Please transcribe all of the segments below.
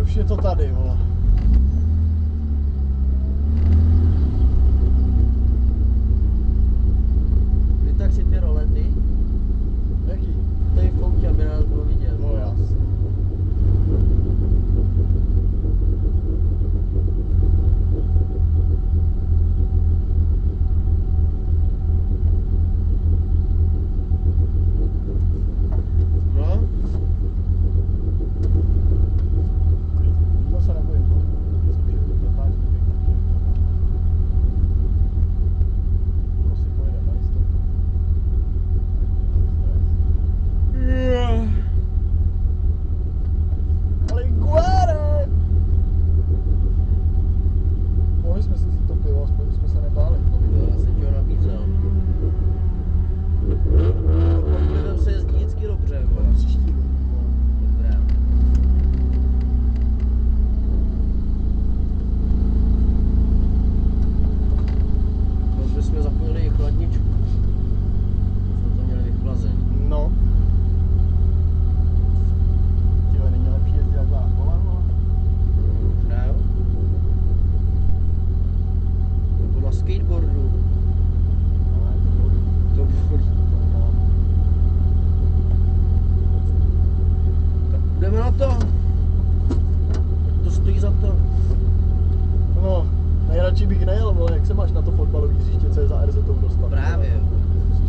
už je to tady, vole. Vytah si ty rolety. Jaký? Tady v koutě, aby nás bylo vidět. No jasně. No, To se nebojím, vole. To je tak, prostě pojede na jistotu. Ale guare! Mohli jsme si vzít to pivo, aspoň jsme se nebáli. já jsem ti ho nabízel. Pod vlivem se jezdí vždycky dobře, vole. Příští rok, vole. Dobré. Moc bychom zapojili chladničku. Jsme to měli vychlazený. No. Tyhle, není lepší jezdit jak vás kola, vole? Ne? Nebo na skateboardu. Ale to bolí. To bolí. No. Tak jdeme na to. To stojí za to. No, nejradši bych nejel, vole, jak se máš na to fotbalový hřiště, co je za RZ-tou dostat. Právě.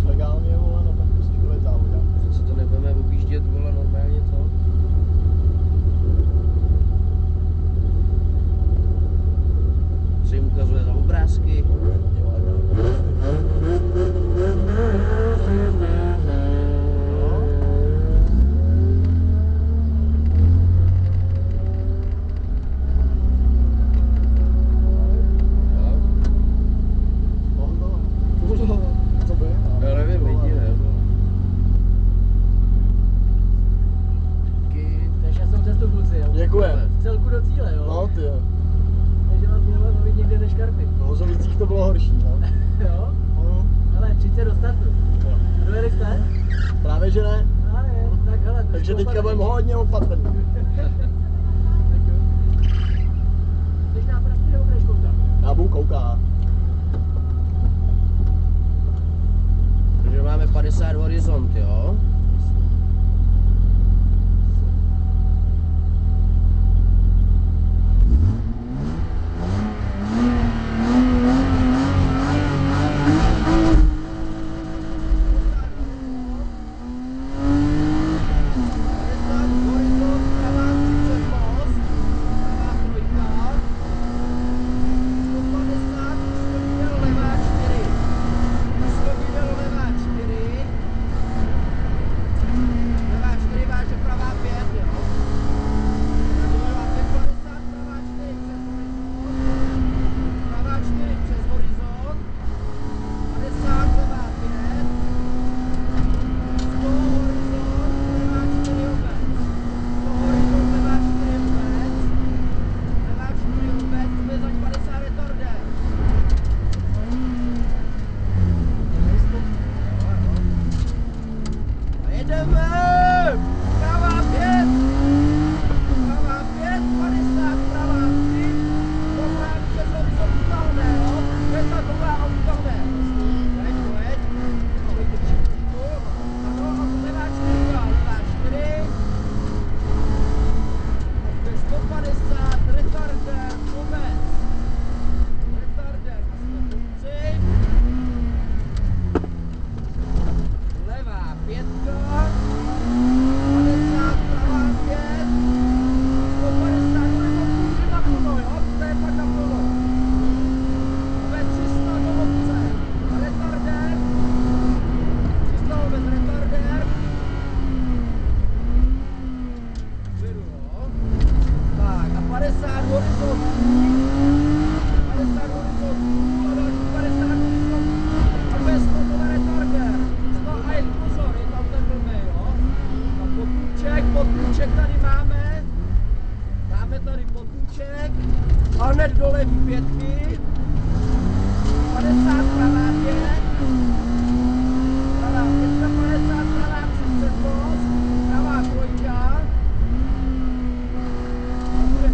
Jsi legálně, vole, no tak musíš ulet závodák. Co to nebudeme objíždět, vole, normálně to? Co jim ukazuje za obrázky? Co by? Já nevím, lidi, ne? Takže já jsem cestu kluci, jo. Děkujem. V celku do cíle, jo. No, ty jo. Takže vás mělo bavit někde ze Škarpy. V Hozovicích to bylo horší, no. Jo? No, Hele, 30 do startu. jo. Dojeli jste? Právě že ne. Ale tak hele. Takže teďka budeme hodně opatrný. Tak jo. Jsi na prstí nebo budeš koukat? Já budu koukat. Takže máme 50 horizont, jo? A hned dole pětky. 50 pravá 5. Pravá 5, 50, pravá 30 most. Pravá 2. A bude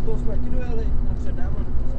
toho jsme taky dojeli, a před náma.